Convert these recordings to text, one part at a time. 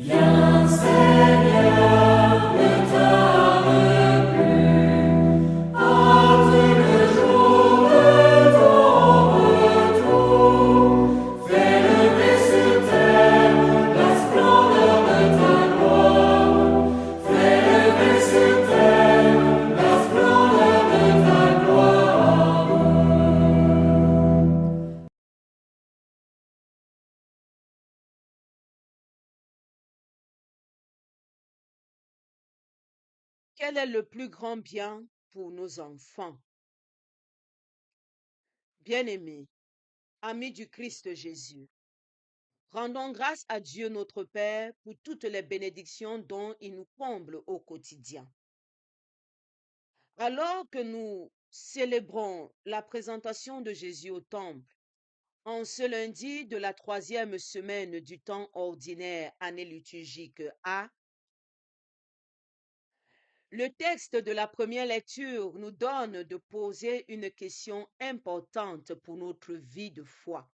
Viens Seigneur, ne tarde plus, hâte le jour de ton retour. Fais lever sur terre la splendeur de ta gloire. Fais lever sur terre la splendeur de ta gloire. Quel est le plus grand bien pour nos enfants? Bien-aimés, amis du Christ Jésus, rendons grâce à Dieu notre Père pour toutes les bénédictions dont il nous comble au quotidien. Alors que nous célébrons la présentation de Jésus au temple, en ce lundi de la 3e semaine du temps ordinaire, année liturgique A, le texte de la première lecture nous donne de poser une question importante pour notre vie de foi.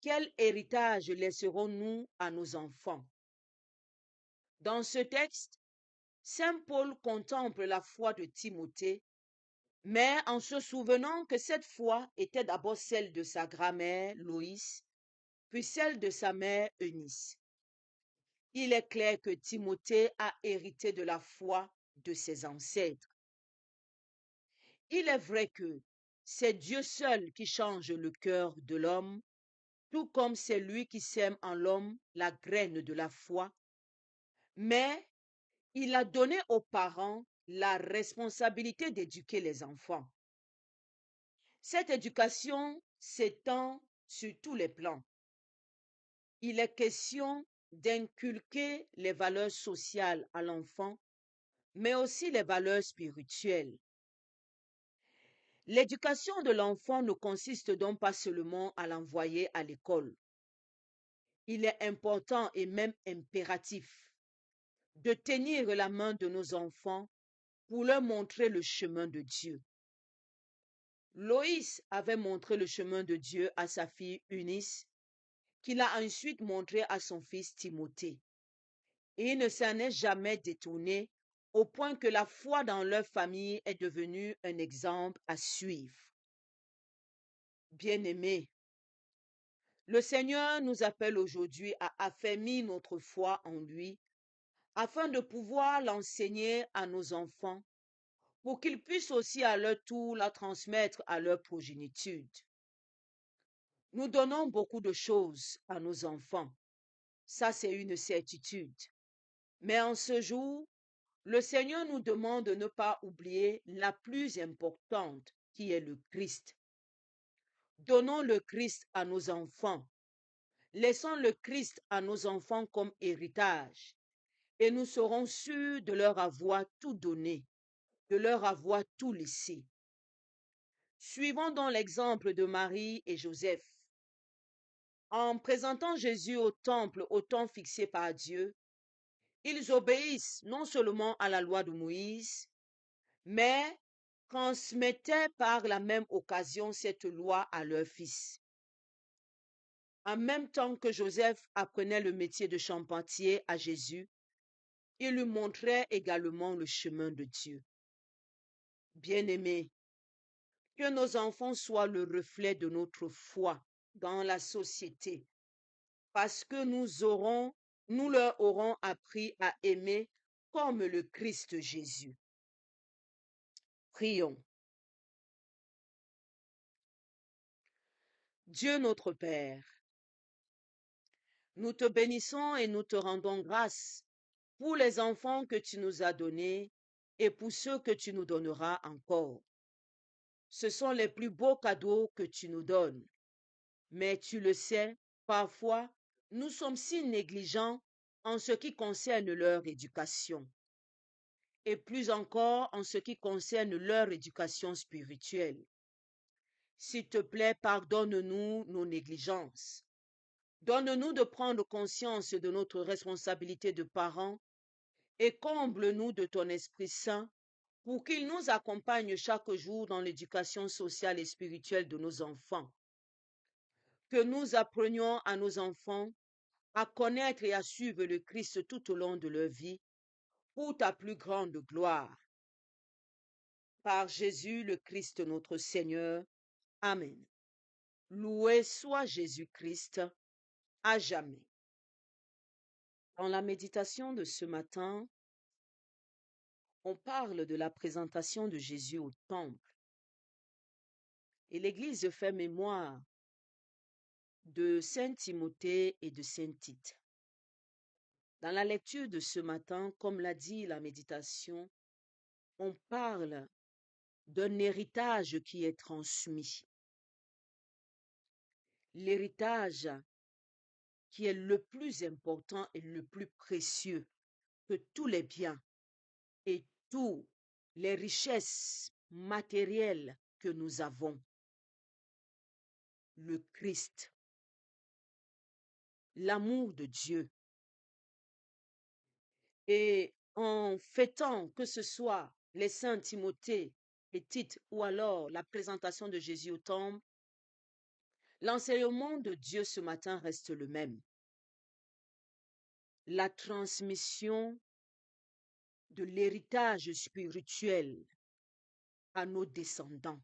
Quel héritage laisserons-nous à nos enfants? Dans ce texte, Saint Paul contemple la foi de Timothée, mais en se souvenant que cette foi était d'abord celle de sa grand-mère Loïs, puis celle de sa mère Eunice. Il est clair que Timothée a hérité de la foi de ses ancêtres. Il est vrai que c'est Dieu seul qui change le cœur de l'homme, tout comme c'est lui qui sème en l'homme la graine de la foi, mais il a donné aux parents la responsabilité d'éduquer les enfants. Cette éducation s'étend sur tous les plans. Il est question d'inculquer les valeurs sociales à l'enfant, mais aussi les valeurs spirituelles. L'éducation de l'enfant ne consiste donc pas seulement à l'envoyer à l'école. Il est important et même impératif de tenir la main de nos enfants pour leur montrer le chemin de Dieu. Loïs avait montré le chemin de Dieu à sa fille Eunice, qu'il a ensuite montré à son fils Timothée. Et il ne s'en est jamais détourné, au point que la foi dans leur famille est devenue un exemple à suivre. Bien-aimés, le Seigneur nous appelle aujourd'hui à affermir notre foi en lui, afin de pouvoir l'enseigner à nos enfants, pour qu'ils puissent aussi à leur tour la transmettre à leur progéniture. Nous donnons beaucoup de choses à nos enfants, ça c'est une certitude. Mais en ce jour, le Seigneur nous demande de ne pas oublier la plus importante, qui est le Christ. Donnons le Christ à nos enfants. Laissons le Christ à nos enfants comme héritage, et nous serons sûrs de leur avoir tout donné, de leur avoir tout laissé. Suivons donc l'exemple de Marie et Joseph. En présentant Jésus au temple au temps fixé par Dieu, ils obéissent non seulement à la loi de Moïse, mais transmettaient par la même occasion cette loi à leur fils. En même temps que Joseph apprenait le métier de charpentier à Jésus, il lui montrait également le chemin de Dieu. Bien-aimés, que nos enfants soient le reflet de notre foi dans la société, parce que nous leur aurons appris à aimer comme le Christ Jésus. Prions. Dieu notre Père, nous te bénissons et nous te rendons grâce pour les enfants que tu nous as donnés et pour ceux que tu nous donneras encore. Ce sont les plus beaux cadeaux que tu nous donnes. Mais tu le sais, parfois, nous sommes si négligents en ce qui concerne leur éducation, et plus encore en ce qui concerne leur éducation spirituelle. S'il te plaît, pardonne-nous nos négligences. Donne-nous de prendre conscience de notre responsabilité de parents et comble-nous de ton Esprit Saint pour qu'il nous accompagne chaque jour dans l'éducation sociale et spirituelle de nos enfants. Que nous apprenions à nos enfants à connaître et à suivre le Christ tout au long de leur vie pour ta plus grande gloire. Par Jésus le Christ notre Seigneur. Amen. Loué soit Jésus-Christ à jamais. Dans la méditation de ce matin, on parle de la présentation de Jésus au temple. Et l'Église fait mémoire de Saint Timothée et de Saint Tite. Dans la lecture de ce matin, comme l'a dit la méditation, on parle d'un héritage qui est transmis. L'héritage qui est le plus important et le plus précieux que tous les biens et toutes les richesses matérielles que nous avons. Le Christ, l'amour de Dieu. Et en fêtant que ce soit les saints Timothée et Tite ou alors la présentation de Jésus au temple, l'enseignement de Dieu ce matin reste le même. La transmission de l'héritage spirituel à nos descendants.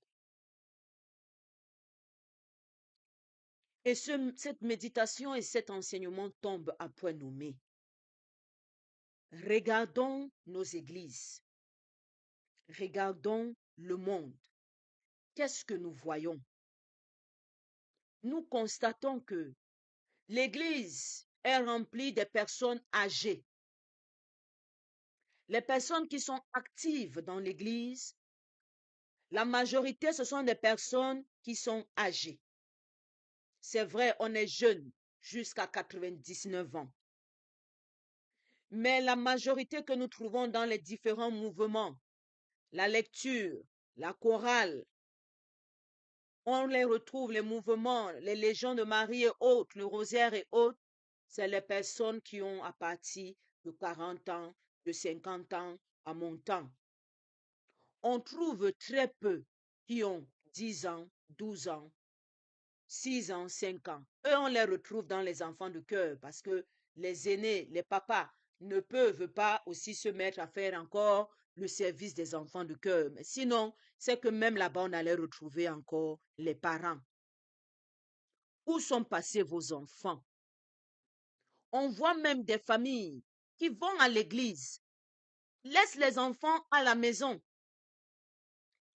Et cette méditation et cet enseignement tombent à point nommé. Regardons nos églises. Regardons le monde. Qu'est-ce que nous voyons? Nous constatons que l'église est remplie de personnes âgées. Les personnes qui sont actives dans l'église, la majorité, ce sont des personnes qui sont âgées. C'est vrai, on est jeune jusqu'à 99 ans. Mais la majorité que nous trouvons dans les différents mouvements, la lecture, la chorale, on les retrouve, les mouvements, les légions de Marie et autres, le rosaire et autres, c'est les personnes qui ont à partir de 40 ans, de 50 ans à montant. On trouve très peu qui ont 10 ans, 12 ans, 6 ans, 5 ans. Eux, on les retrouve dans les enfants de cœur parce que les aînés, les papas, ne peuvent pas aussi se mettre à faire encore le service des enfants de cœur. Mais sinon, c'est que même là-bas, on allait retrouver encore les parents. Où sont passés vos enfants? On voit même des familles qui vont à l'église, laissent les enfants à la maison,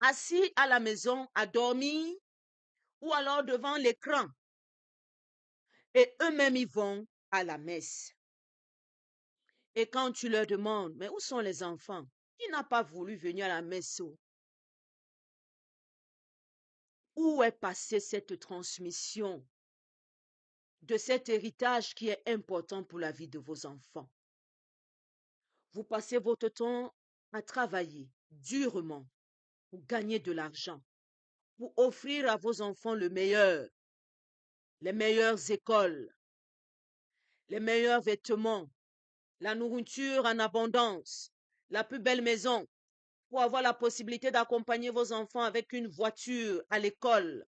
assis à la maison à dormir ou alors devant l'écran. Et eux-mêmes, ils vont à la messe. Et quand tu leur demandes, mais où sont les enfants? Qui n'a pas voulu venir à la messe? Où est passée cette transmission de cet héritage qui est important pour la vie de vos enfants? Vous passez votre temps à travailler durement pour gagner de l'argent, pour offrir à vos enfants le meilleur, les meilleures écoles, les meilleurs vêtements, la nourriture en abondance, la plus belle maison, pour avoir la possibilité d'accompagner vos enfants avec une voiture à l'école,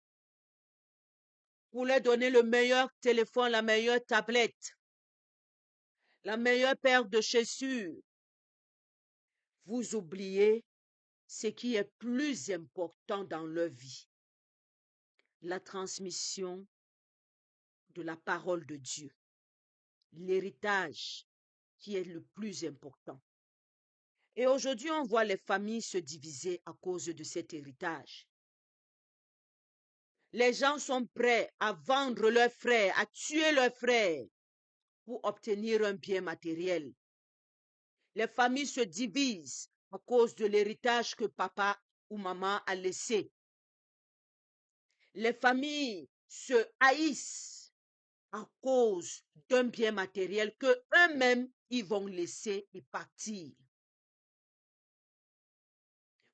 pour leur donner le meilleur téléphone, la meilleure tablette, la meilleure paire de chaussures. Vous oubliez ce qui est plus important dans leur vie, la transmission de la parole de Dieu, l'héritage qui est le plus important. Et aujourd'hui, on voit les familles se diviser à cause de cet héritage. Les gens sont prêts à vendre leurs frères, à tuer leurs frères pour obtenir un bien matériel. Les familles se divisent à cause de l'héritage que papa ou maman a laissé. Les familles se haïssent à cause d'un bien matériel que eux-mêmes ils vont laisser et partir.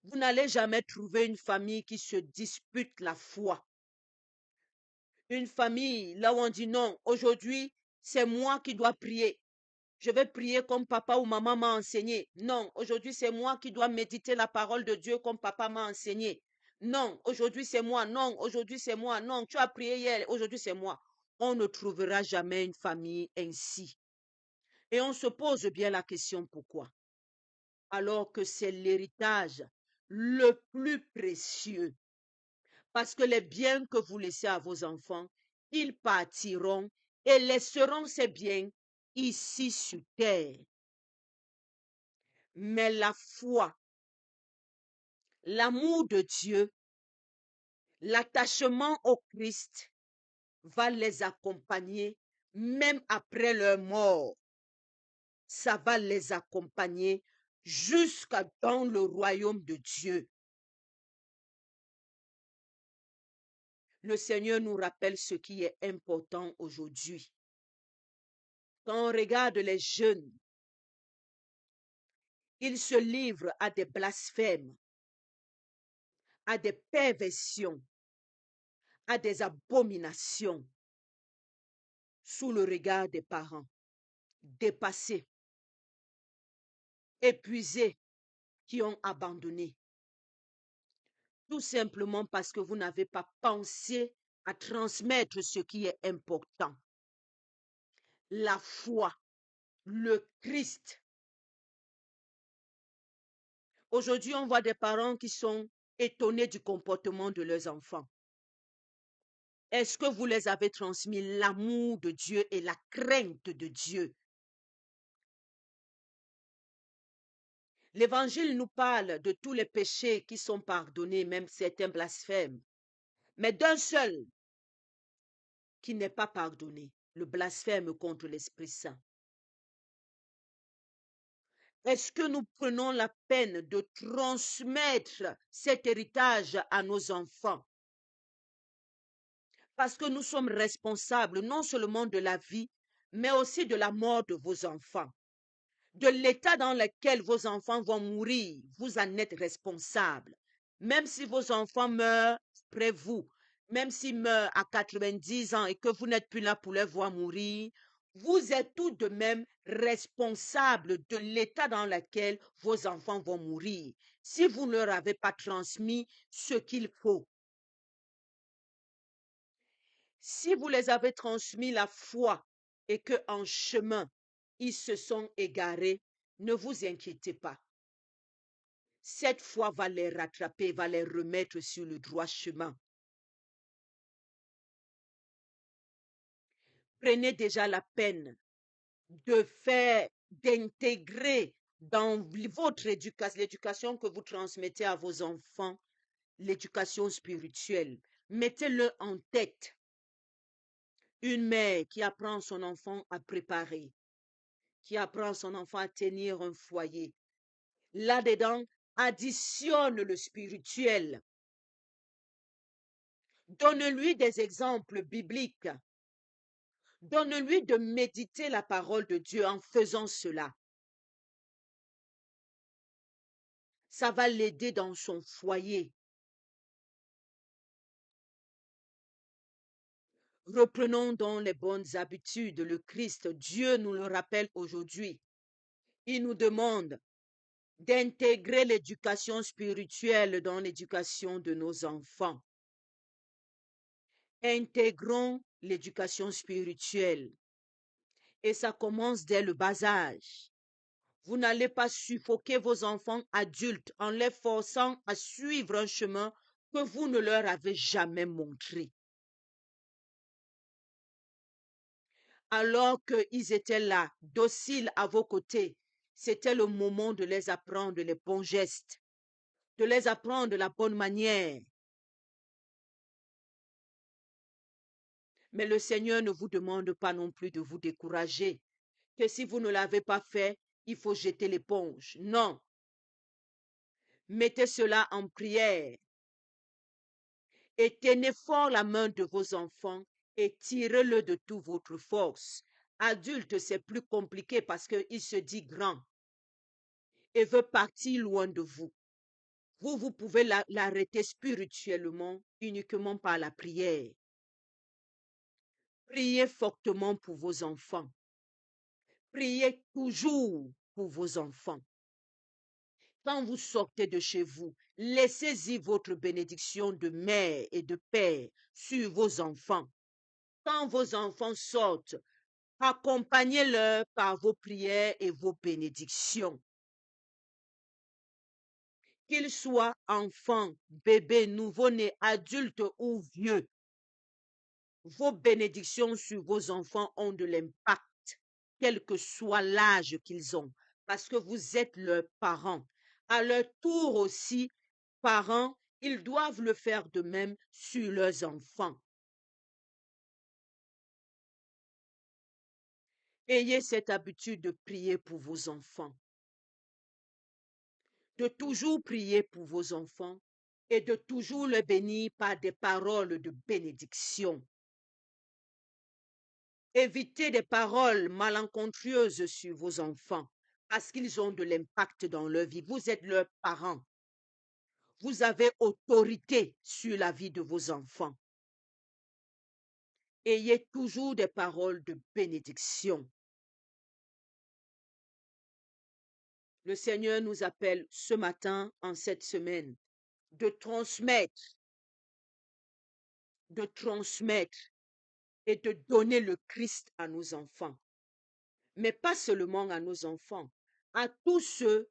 Vous n'allez jamais trouver une famille qui se dispute la foi. Une famille là où on dit non, aujourd'hui c'est moi qui dois prier. Je vais prier comme papa ou maman m'a enseigné. Non, aujourd'hui c'est moi qui dois méditer la parole de Dieu comme papa m'a enseigné. Non, aujourd'hui c'est moi. Non, aujourd'hui c'est moi. Non, tu as prié hier, aujourd'hui c'est moi. on ne trouvera jamais une famille ainsi. Et on se pose bien la question pourquoi? Alors que c'est l'héritage le plus précieux. Parce que les biens que vous laissez à vos enfants, ils partiront et laisseront ces biens ici sur terre. Mais la foi, l'amour de Dieu, l'attachement au Christ va les accompagner même après leur mort. Ça va les accompagner jusqu'à dans le royaume de Dieu. Le Seigneur nous rappelle ce qui est important aujourd'hui. Quand on regarde les jeunes, ils se livrent à des blasphèmes, à des perversions, à des abominations sous le regard des parents, dépassés, épuisés, qui ont abandonné. Tout simplement parce que vous n'avez pas pensé à transmettre ce qui est important. La foi, le Christ. Aujourd'hui, on voit des parents qui sont étonnés du comportement de leurs enfants. Est-ce que vous les avez transmis l'amour de Dieu et la crainte de Dieu? L'Évangile nous parle de tous les péchés qui sont pardonnés, même certains blasphèmes, mais d'un seul qui n'est pas pardonné, le blasphème contre l'Esprit Saint. Est-ce que nous prenons la peine de transmettre cet héritage à nos enfants? Parce que nous sommes responsables non seulement de la vie, mais aussi de la mort de vos enfants. De l'état dans lequel vos enfants vont mourir, vous en êtes responsable. Même si vos enfants meurent après vous, même s'ils meurent à 90 ans et que vous n'êtes plus là pour les voir mourir, vous êtes tout de même responsable de l'état dans lequel vos enfants vont mourir, si vous ne leur avez pas transmis ce qu'il faut. Si vous les avez transmis la foi et que en chemin, ils se sont égarés, ne vous inquiétez pas. Cette foi va les rattraper, va les remettre sur le droit chemin. Prenez déjà la peine d'intégrer dans votre éducation, l'éducation que vous transmettez à vos enfants, l'éducation spirituelle. Mettez-le en tête. Une mère qui apprend son enfant à préparer, qui apprend son enfant à tenir un foyer. Là-dedans, additionne le spirituel. Donne-lui des exemples bibliques. Donne-lui de méditer la parole de Dieu en faisant cela. Ça va l'aider dans son foyer. Reprenons donc les bonnes habitudes. Le Christ, Dieu nous le rappelle aujourd'hui. Il nous demande d'intégrer l'éducation spirituelle dans l'éducation de nos enfants. Intégrons l'éducation spirituelle. Et ça commence dès le bas âge. Vous n'allez pas suffoquer vos enfants adultes en les forçant à suivre un chemin que vous ne leur avez jamais montré. Alors qu'ils étaient là, dociles à vos côtés, c'était le moment de les apprendre les bons gestes, de les apprendre la bonne manière. Mais le Seigneur ne vous demande pas non plus de vous décourager, que si vous ne l'avez pas fait, il faut jeter l'éponge. Non. Mettez cela en prière. Et tenez fort la main de vos enfants et tirez-le de toute votre force. Adulte, c'est plus compliqué parce qu'il se dit grand et veut partir loin de vous. Vous pouvez l'arrêter spirituellement uniquement par la prière. Priez fortement pour vos enfants. Priez toujours pour vos enfants. Quand vous sortez de chez vous, laissez-y votre bénédiction de mère et de père sur vos enfants. Quand vos enfants sortent, accompagnez-les par vos prières et vos bénédictions. Qu'ils soient enfants, bébés, nouveau-nés, adultes ou vieux, vos bénédictions sur vos enfants ont de l'impact, quel que soit l'âge qu'ils ont, parce que vous êtes leurs parents. À leur tour aussi, parents, ils doivent le faire de même sur leurs enfants. Ayez cette habitude de prier pour vos enfants, de toujours prier pour vos enfants et de toujours les bénir par des paroles de bénédiction. Évitez des paroles malencontreuses sur vos enfants parce qu'ils ont de l'impact dans leur vie. Vous êtes leurs parents. Vous avez autorité sur la vie de vos enfants. Ayez toujours des paroles de bénédiction. Le Seigneur nous appelle ce matin, en cette semaine, de transmettre et de donner le Christ à nos enfants. Mais pas seulement à nos enfants, à tous ceux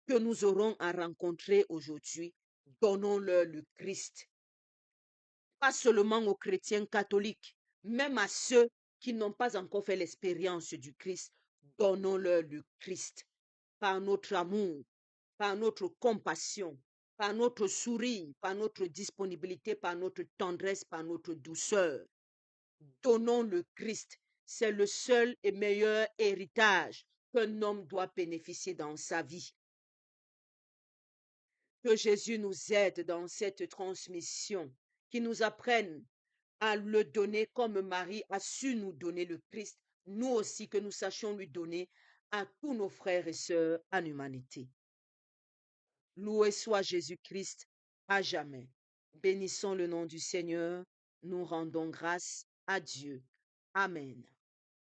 que nous aurons à rencontrer aujourd'hui, donnons-leur le Christ. Pas seulement aux chrétiens catholiques, même à ceux qui n'ont pas encore fait l'expérience du Christ, donnons-leur le Christ par notre amour, par notre compassion, par notre sourire, par notre disponibilité, par notre tendresse, par notre douceur. Donnons le Christ. C'est le seul et meilleur héritage qu'un homme doit bénéficier dans sa vie. Que Jésus nous aide dans cette transmission, qu'il nous apprenne à le donner comme Marie a su nous donner le Christ, nous aussi que nous sachions lui donner à tous nos frères et sœurs en humanité. Loué soit Jésus-Christ à jamais. Bénissons le nom du Seigneur, nous rendons grâce à Dieu. Amen.